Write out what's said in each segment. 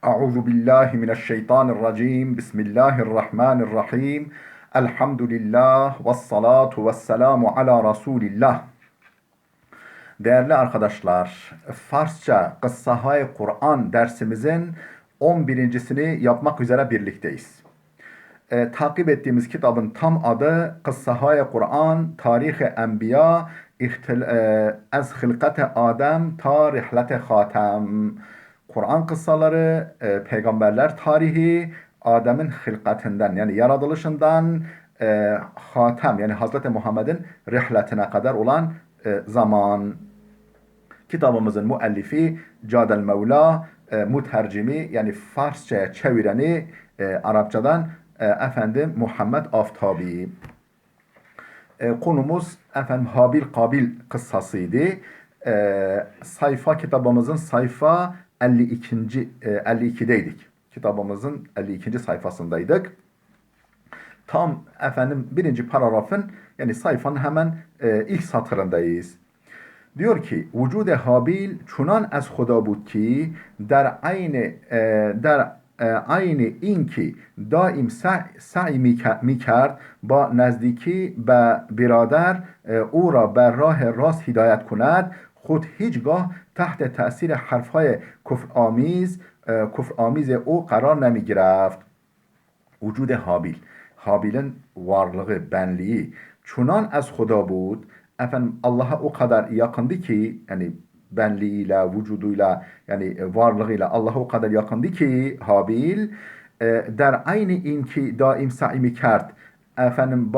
Euzu billahi mineşşeytanirracim. Bismillahirrahmanirrahim. Elhamdülillah ve salatu ve selamu ala Resulillah. Değerli arkadaşlar, Farsça Kıssahâ-i Kur'an dersimizin 11.sini yapmak üzere birlikteyiz. Takip ettiğimiz kitabın tam adı Kıssahâ-i Kur'an, Tarih-i Enbiya, Ez Hılkate Adem, Ta Rihlete Hatem. Kur'an kıssaları, peygamberler tarihi, Adem'in hılkatinden yani yaratılışından Hatem yani Hazreti Muhammed'in rihletine kadar olan zaman. Kitabımızın müellifi Cadel Mevla, mütercimi yani Farsça'ya çevireni Arapçadan efendim Muhammed Aftabi. Konumuz efendim Habil Kabil kıssasıydı. Kitabımızın sayfa 52'deydik. Kitabımızın 52. sayfasındaydık. Tam efendim birinci paragrafın yani sayfanın hemen ilk satırındayız. Diyor ki vücude Habil çunan az Xuda bud ki در عین این که دائم سعی میکرد با نزدیکی به برادر او را بر راه راست هدایت کند خود هیچگاه تحت تأثیر حرفهای کفرآمیز او قرار نمی گرفت. Vücude Habil. Habil'in varlığı, benliği çunan az Xuda bud. Efendim Allah'a o kadar yakındı ki yani benliğiyle, vücuduyla yani varlığıyla Allah'a o kadar yakındı ki Habil der aynı inki daim saimi kert efendim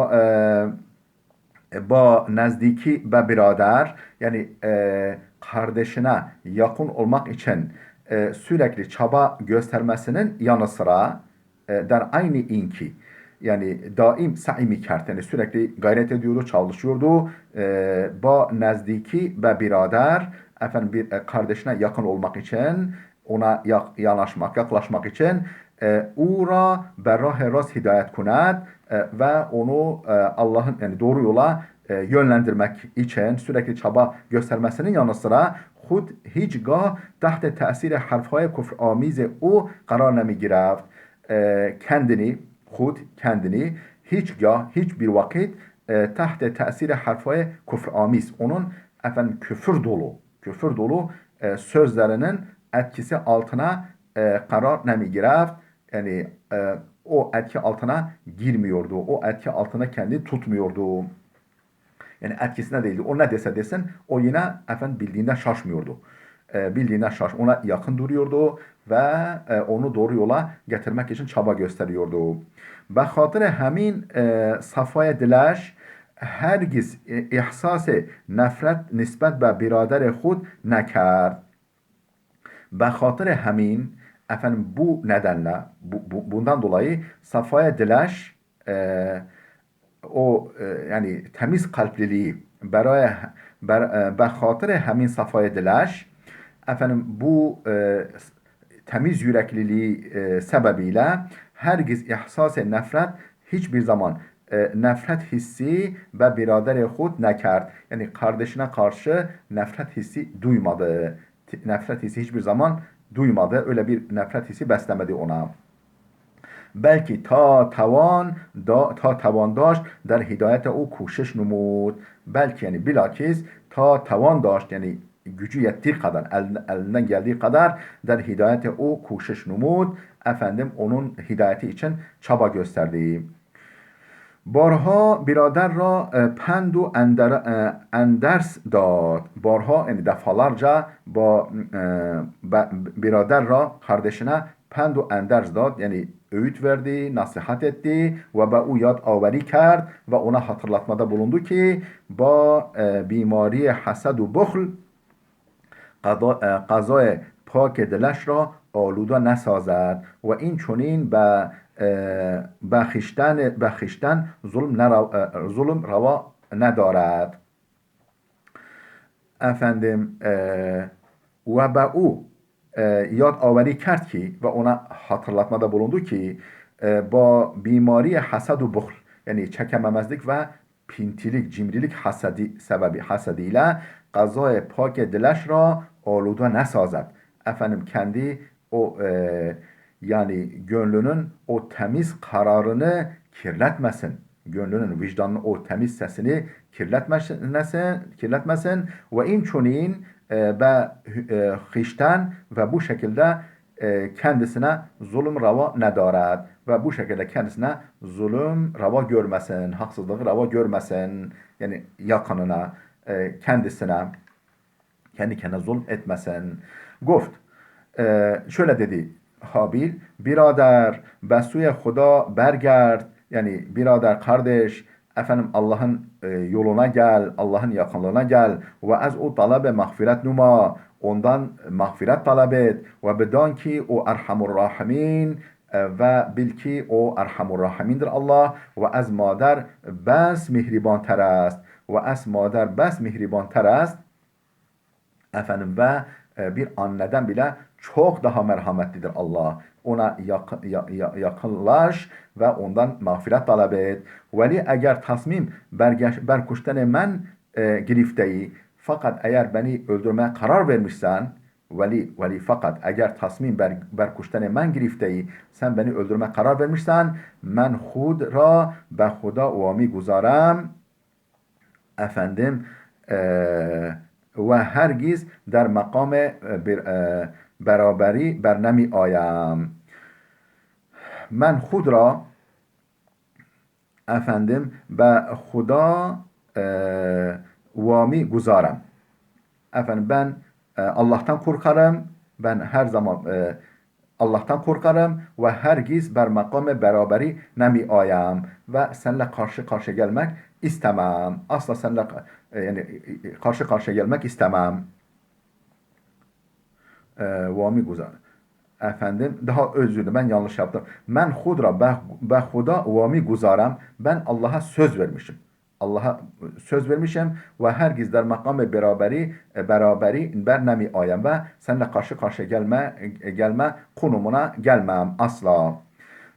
ba nezdiki be birader yani kardeşine yakın olmak için sürekli çaba göstermesinin yanı sıra der aynı inki yani daim saimi kert yani sürekli gayret ediyordu, çalışıyordu. Ba nezdiki be birader efendim bir kardeşine yakın olmak için ona yaklaşmak için uğra berrah rast hidayet kunet ve onu Allah'ın yani doğru yola yönlendirmek için sürekli çaba göstermesinin yanı sıra خود هیچگاه تحت تأثیر حرفهای کفرآمیز او قرار نمی گرفت. Kendini hiçbir vakit tahte tesiri harfaya küframiz onun efendim küfür dolu sözlerinin etkisi altına karar nemi gireft yani o etki altına girmiyordu. O etki altına kendi tutmuyordu. Yani etkisine değildi. O ne dese desin o yine efendim bildiğinden şaşmıyordu. Ona yakın duruyordu ve onu doğru yola getirmek için çaba gösteriyordu. Be hatır hemin safaya dileş hergiz ihsas nefret nispet be birader xud nekerd. Be hatır hemin efendim bu nedenle bundan dolayı safaya dileş yani temiz kalpliliği be hatır hemin safaya dileş efendim bu temiz yürekliliği sebebiyle hergiz ihsas nefret hiçbir zaman nefret hissi ve birader xud nekerd. Yani kardeşine karşı nefret hissi duymadı. Nefret hissi hiçbir zaman duymadı. Öyle bir nefret hissi beslemedi ona. Belki ta tavan داشت در hidayete o koşuş numud. Belki yani bilakis ta tavan داشت yani gücü yettiği kadar, elinden geldiği kadar der hidayete o koşuş numud. Efendim onun hidayeti için çaba gösterdiği. Barha birader ra pendu enders dad. Barha yani defalarca birader ra kardeşine pendu enders dad yani öğüt verdi, nasihat etti ve ba o yad averi kerd ve ona hatırlatmada bulundu ki ba bimari hasad و بخل غذای پاک دلش را آلوده نسازد و این چنین به خویشتن ظلم روا ندارد. Efendim ve به او yad averi kerd ki ve ona hatırlatmada bulundu ki با بیماری حسد و بخل yani çekememezlik ve pintilik, cimrilik hasediyle gazay pak dilش را آلوده نسازد. Efendim kendi o yani gönlünün o temiz kararını kirletmesin. Gönlünün, vicdanının o temiz sesini kirletmesin ve inçunin ve hişten ve bu şekilde kendisine zulüm rava nedaret ve bu şekilde kendisine zulüm rava görmesin, haksızlığı rava görmesin. Yani yakınına, kendisine, kendi kendine zulm etmesin. Goft, şöyle dedi Habil, birader به سوی خدا برگرد, yani birader kardeş, efendim Allah'ın yoluna gel, Allah'ın yakınlığına gel ve az o talabe mağfiret numa, ondan mağfiret talep et ve bedan ki o erhamur rahimin, ve bil ki o erhamur rahimindir Allah ve az mader bes mihriban ter است ve az mader bes mihriban ter است, efendim ve bir anneden bile çok daha merhametlidir Allah. Ona yakınlaş ve ondan mağfiret talep et. Veli eğer tasmim berkuşten men girifteyi, fakat eğer beni öldürmeye karar vermişsen, veli fakat eğer tasmim berkuşten men girifteyi, sen beni öldürmeye karar vermişsen, men khud ra be khuda vami guzarem, efendim و هرگز در مقام برابری بر نمی آیم. من خود را efendim به خدا وامی گذارم. Efendim ben Allah'tan korkarım. Ben her zaman Allah'tan korkarım ve hergiz ber makame beraberi nemi ayam ve seninle karşı karşıya gelmek istemem. Asla seninle yani karşı karşıya gelmek istemem. Vami güzel. Efendim daha özür dilerim, ben yanlış yaptım. Men hudra be huda vami guzarem. Ben Allah'a söz vermişim. Allah'a söz vermişim ve hergiz der makamı beraberi ber nemi ayem ve seninle karşı karşıya gelme konumuna gelmem asla.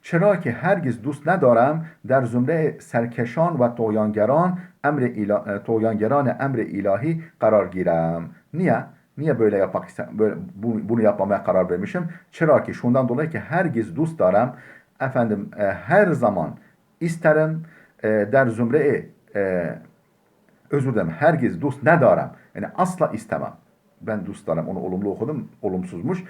چرا که هرگز دوست ندارم در زمره سرکشان و طغیانگران امر الهی قرار گیرم. Niye? Niye böyle bunu yapmamaya karar vermişim? Çıra ki şundan dolayı ki hergiz dost darım. Efendim her zaman isterim der zümre özür dilerim. Hergiz dost ne darım? Yani asla istemem. Ben dostlarım, onu olumlu okudum, olumsuzmuş.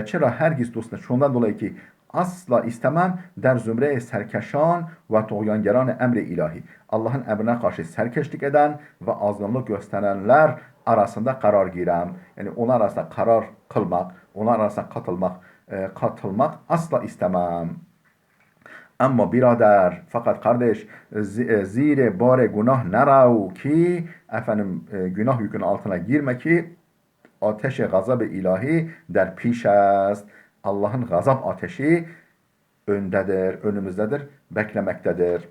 Çıra hergiz dost, şundan dolayı ki asla istemem der zümre serkeşan ve tuğyangeran emri ilahi. Allah'ın emrine karşı serkeşlik eden ve azgınlık gösterenler arasında karar girem. Yani onlar arasında karar kılmak, onlar arasında katılmak asla istemem. Ama birader, fakat kardeş, zire bare günah nerav ki, efendim günah yükünün altına girme ki ateş gazab ilahi der piş است. Allah'ın gazap ateşi öndedir, önümüzdedir, beklemektedir.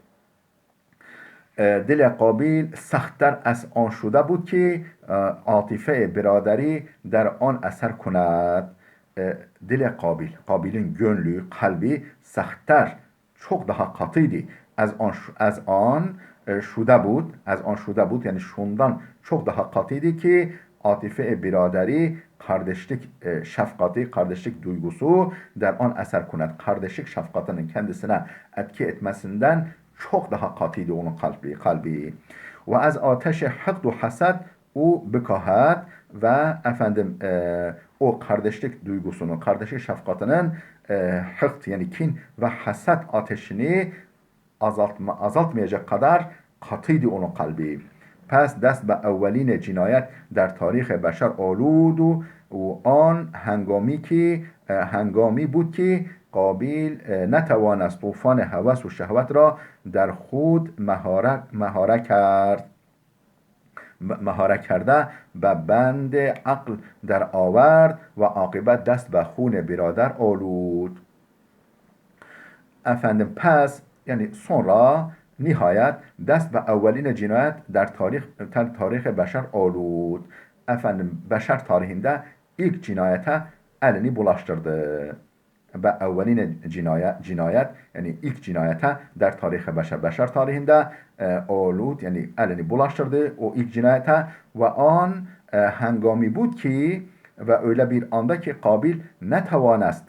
دل قابیل سختتر از آن شده بود که عاطفه برادری در آن اثر کند. Dil Kabil'in gönlü, kalbi سختتر, çok daha katıydı. Az an şuda bud, yani şundan çok daha katıydı ki atife biraderi, kardeşlik şefkati, kardeşlik duygusu der an eser kunet. Kardeşlik şefkatinin kendisine etki etmesinden çok daha katıydı onun kalbi. Ve az ateş hıqd ve hasad o bekahat ve efendim o kardeşlik duygusunu, kardeşlik şefkatinin hıqd yani kin ve hasad ateşini azaltmayacak kadar katıydı onun kalbi. پس دست به اولین جنایت در تاریخ بشر آلود و آن هنگامی بود که قابیل نتوانست طوفان هوس و شهوت را در خود مهاره کرده به بند عقل در آورد و عاقبت دست به خون برادر آلود. Efendim pes yani sonra nihayet dest ve evveline cinayet der tarih beşer olud. Efendim beşer tarihinde ilk cinayete elini bulaştırdı. Ve evveline cinayet yani ilk cinayete der tarih beşer tarihinde olud yani elini bulaştırdı o ilk cinayete ve an hengami بود ki ve öyle bir anda ki Kabil ne tevanest.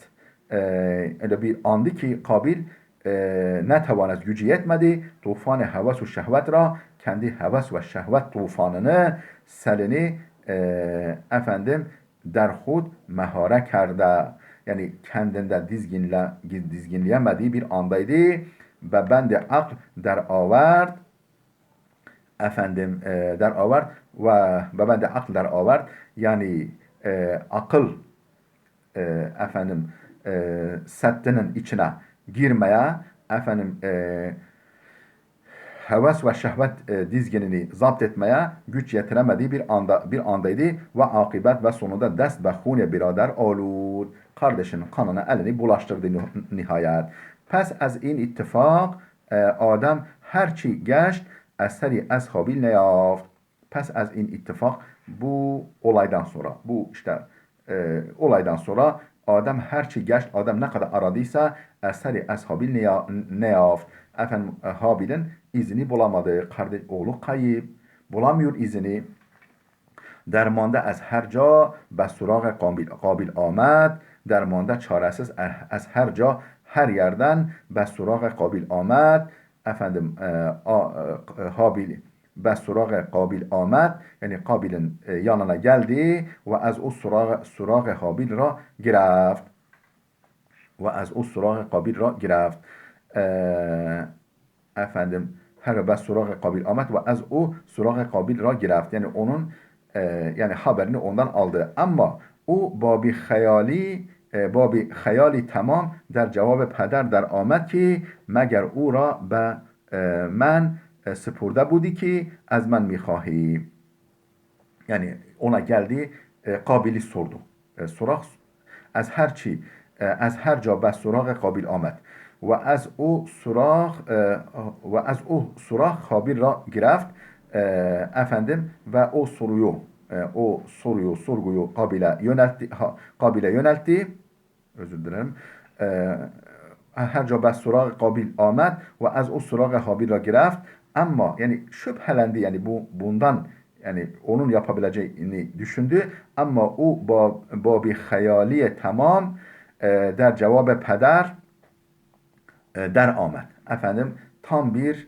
Öyle bir andı ki Kabil ne tevanest, gücü yetmedi tufan heves ve şehvet ra, kendi heves ve şehvet tufanını, selini efendim derhud mehare kerde. Yani kendinde dizginleyemediği bir andaydı ve ben de akl der avert efendim der avert ve ben de akl der avert, yani akıl efendim settinin içine girmeye, efendim heves ve şehvet dizginini zapt etmeye güç yetiremediği bir andaydı ve akıbet ve sonunda dest ve hune birader olur. Kardeşinin kanına elini bulaştırdı nihayet. Pes az in ittifak Adem herçi geçt eseri ashabil neyaft. Pes az in ittifak, bu olaydan sonra, bu işte olaydan sonra Adem herçi geçt, Adem ne kadar aradıysa eseri ashabil neyaft. Efendim Habil'in izini bulamadı. Kardeş oğlu kayıp. Bulamıyor izini. Dermanda az her ca به سراغ قابل آمد. Dermanda çaresiz az her ca, her yerden به سراغ قابل آمد. Efendim Habil به سراغ قابل آمد. Yani Kabil'in yanına geldi ve az o سراغ Habil را گرفت. Ve az o سراغ Kabil را گرفت. Efendim her به سراغ Kabil آمد ve az o سراغ Kabil را گرفت. Yani onun yani haberini ondan aldı. Ama o babi hayali tamam در جواب پدر در آمد که مگر او را به من سپرده بودی که از من میخواهی. Yani ona geldi, Kabil'i sordu. Sorak از هر چی از هر جا به سراغ قابل آمد و از او سراغ Kabil را گرفت. Efendim ve sorguyu Kabil'e yöneltti. Özür dilerim. Her ca به سراغ Kabil آمد ve az o سراغ Habil را گرفت. Ama yani şüphelendi, yani bundan, yani onun yapabileceğini düşündü ama o babi hayaliye tamam der cevabı peder der Ahmet. Efendim tam bir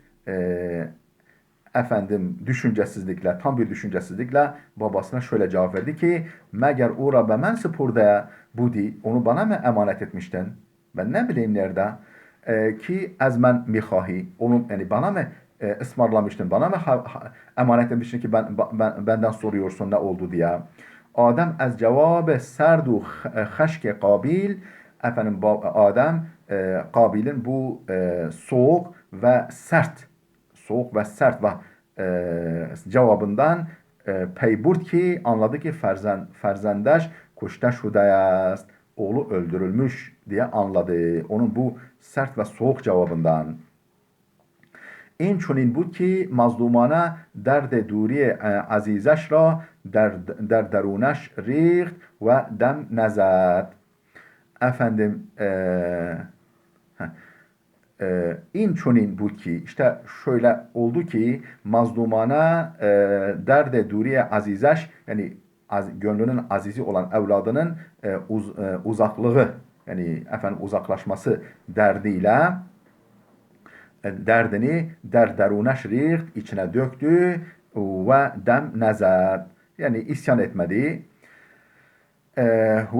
tam bir düşüncesizlikle babasına şöyle cevap verdi ki meğer ura be men spurda budi, onu bana mı emanet etmiştin? Ben ne bileyim nerede? Ki az men mihahi, onu yani bana mı ısmarlamıştın? Bana mı emanet etmiştin ki benden soruyorsun ne oldu diye. Adem az cevabı serdu haşke Kabil, efendim Adem Kabil'in bu soğuk ve sert ve cevabından peyburd ki anladı ki ferzendeş kuşte şude است. Oğlu öldürülmüş diye anladı. Onun bu sert ve soğuk cevabından. این چنین بود که مظلومانه درد دوری عزیزش را در درونش ریخت و دم نزد. Efendim in çunin bu ki, işte şöyle oldu ki mazlumana derde duriye azizeş, yani gönlünün azizi olan evladının uzaklığı, yani efendim uzaklaşması derdiyle derdini derderuneş riht, içine döktü ve dem nezed, yani isyan etmedi.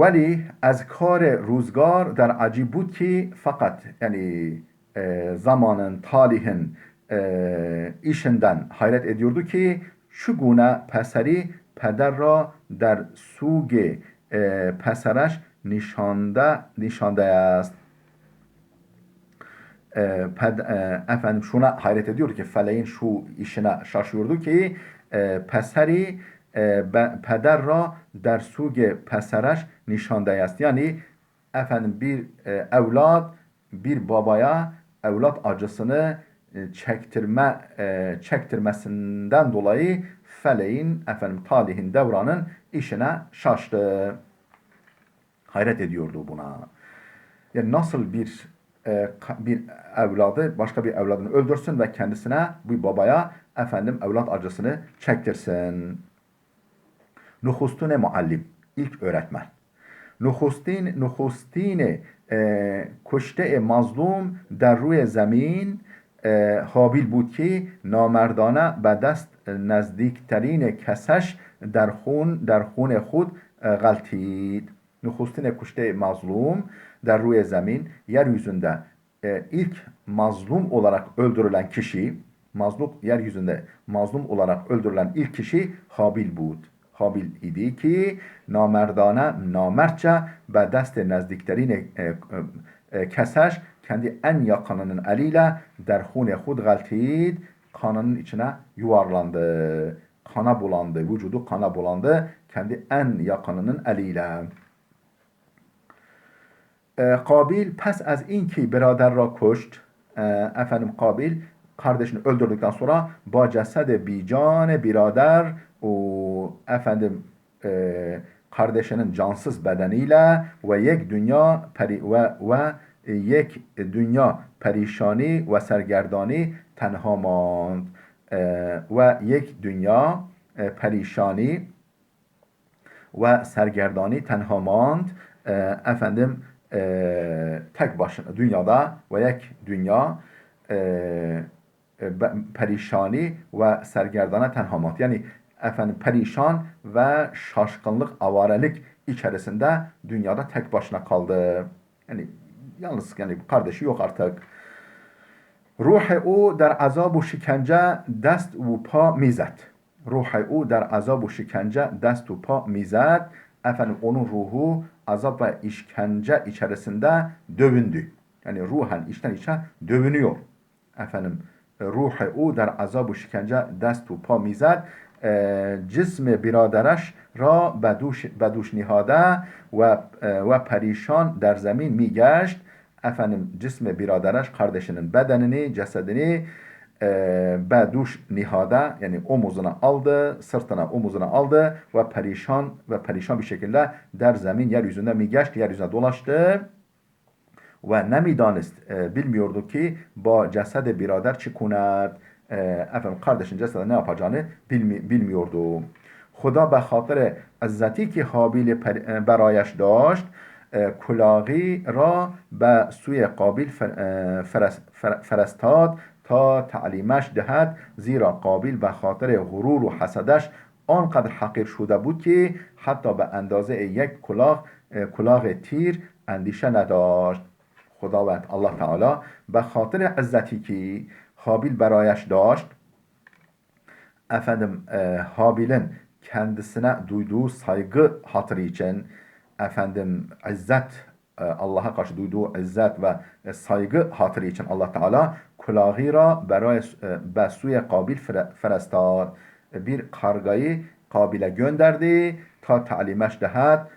ولی از کار روزگار در عجیب بود که fakat yani zamanın, talihin işinden hayret ediyordu ki şu gune peseri peder ra der suge pesereş nişande است. Efendim şuna hayret ediyordu ki feleğin şu işine şaşıyordu ki peseri peder ra der suge pesereş nişande است. Yani efendim bir evlat bir babaya evlat acısını çektirmesinden dolayı feleğin, efendim talihin, devranın işine şaştı. Hayret ediyordu buna. Yani nasıl bir evladı başka bir evladını öldürsün ve kendisine, bir babaya efendim evlat acısını çektirsin. Nuhustune muallim. ilk öğretmen. نخستین کشته مظلوم در روی زمین حابیل بود که نامردانه به دست نزدیکترین کسش در خون خود غلطید. نخستین kuşte mazlum در روی zemin, yeryüzünde ilk mazlum olarak öldürülen kişi, yeryüzünde mazlum olarak öldürülen ilk kişi Habil bud. Habil idi ki namertçe به دست نزدیکترین کسش kendi en yakınının eliyle der hune hud galtid, kanının içine yuvarlandı, kana bulandı, vücudu kana bulandı kendi en yakınının eliyle. Kabil pes az inki birader ra kuşt, Kabil kardeşini öldürdükten sonra ba cesede bican birader o kardeşinin cansız bedeniyle ve yek dünya perişani ve sergerdani tenha mand. Ve yek dünya perişani ve sergerdani tenha mand. Tek başına dünyada ve yek dünya perişani ve sergerdana tenha mand. Yani perişan ve şaşkınlık, avarelik içerisinde dünyada tek başına kaldı. Yani yalnız, yani kardeşi yok artık. Ruh o der azab و şikence dest و پا میزد. Ruh o der azab و şikence dest و پا میزد. Onun ruhu azap ve işkence içerisinde dövündü. Yani ruhen içten içe dövünüyor. Ruh o der azab و şikence dest و پا میزد. جسم برادرش را به دوش نهاده و پریشان در زمین میگشت. Cism biraderش kardeşinin bedenini, cesedini به دوش nihada, yani omuzuna aldı, sırtına omuzuna aldı ve perişan bir şekilde der zemin, yeryüzünde migeşt, yeryüzüne dolaştı ve nemidanist, bilmiyordu ki ba cesed birader çi kunet, kardeşin cesedine ne yapacağını bilmiyordu. خدا به خاطر عزتی که حابیل برایش داشت کلاغی را به سوی قابیل فرستاد تا تعلیمش دهد زیرا قابیل به خاطر غرور و حسدش آنقدر حقیر شده بود که حتی به اندازه یک کلاغ تیر اندیشه نداشت. خداوند Allah Teala به خاطر عزتی که Habil برایش داشت Habil'in kendisine duyduğu saygı hatırı için izzet, Allah'a karşı duyduğu izzet ve saygı hatırı için Allah Teala kulağıyla besuye Kabil ferestad, bir kargayı Kabil'e gönderdi ta ta'limeş dehat,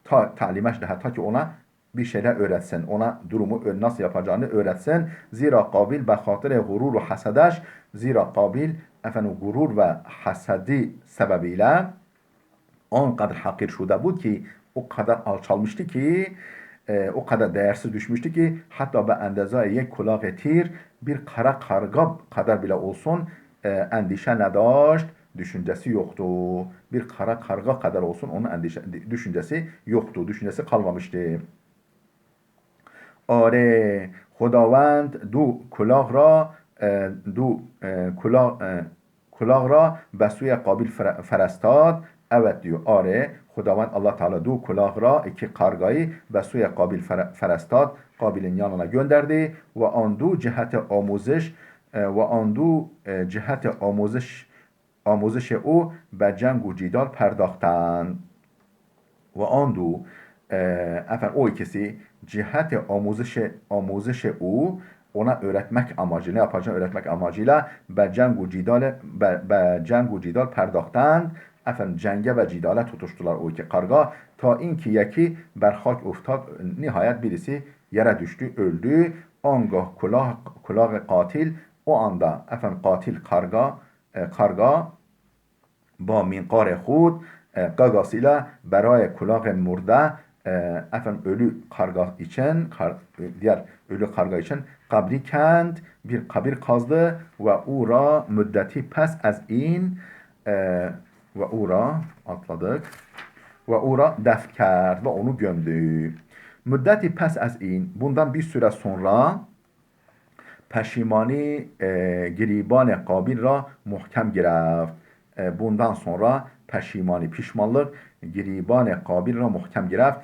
ta ki ona bir şeyler öğretsin. Ona durumu nasıl yapacağını öğretsin. Zira Kabil be hatire gurur ve hasedeş, zira Kabil gurur ve hasedi sebebiyle on kadar hakir şuda bu ki o kadar alçalmıştı ki o kadar değersiz düşmüştü ki hatta be endezai yek kulak tir bir kara karga kadar bile olsun endişe nedaşt, düşüncesi yoktu. Bir kara karga kadar olsun onun düşüncesi yoktu. Düşüncesi kalmamıştı. آره خداوند کلاه را به سوی قابیل فرستاد. Evet diyor. آره خداوند Allah Teala کلاه را iki kargayı به سوی قابیل فرستاد. Kabil'in yanına gönderdi ve an cihet آموزش او به جنگ و جدال پرداختند. و آن دو o ikisi cihet آموزش او ona öğretmek amacıyla, ne yapacağını öğretmek amacıyla به جنگ و جدال پرداختند. Cenge ve cidale tutuştular o iki karga ta inki yeki berhak uftad, nihayet birisi yere düştü, öldü. Angah kulağ katil, o anda katil karga با minqar خود gagasıyla برای کلاغ مرده ölü karga için, diğer ölü karga için kabri kent, bir kabir kazdı ve ura müddeti pes az in Ve ura atladık. Ve ura def kerd ve onu gömdü. Müddeti pes az in, bundan bir süre sonra peşimani giriban Kabil ra muhkem gireft. Bundan sonra peşimani, pişmanlık giriban Kabil ra muhkem gireft.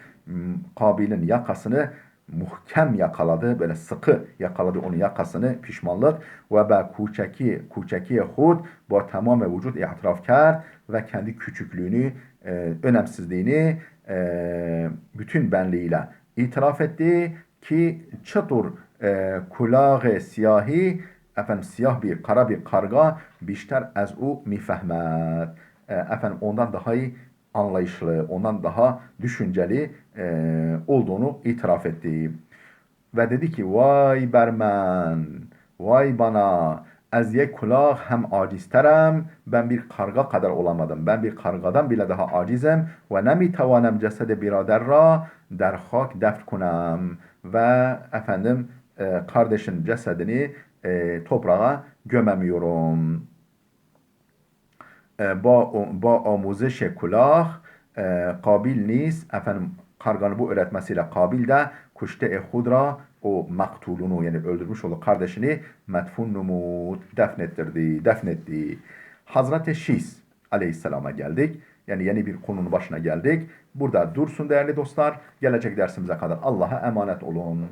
Kabil'in yakasını muhkem yakaladı, böyle sıkı yakaladı onun yakasını, pişmanlık ve be kuçeki hud ba tamam vücut itiraf kerd ve kendi küçüklüğünü, önemsizliğini bütün benliğiyle itiraf etti ki çatur kulağı siyahi, efendim siyah bir kara bir karga bişter az o mifehmet. Efendim ondan daha iyi anlayışlı, ondan daha düşünceli olduğunu itiraf etti. Ve dedi ki vay bermen, vay bana, az یک کلاه hem acizterem, ben bir karga kadar olamadım. Ben bir kargadan bile daha acizim ve nemiتوانم جسد برادر را در خاک دفن کنم ve efendim kardeşin cesedini toprağa gömemiyorum. Ba آموزش کلاه قابل نیست efendim karganı bu öğretmesiyle Kabil de kuşte hudra o maktulunu yani öldürmüş olduğu kardeşini metfun numut defnetti. Hazreti Şis aleyhisselama geldik. Yani yeni bir konunun başına geldik. Burada dursun değerli dostlar. Gelecek dersimize kadar Allah'a emanet olun.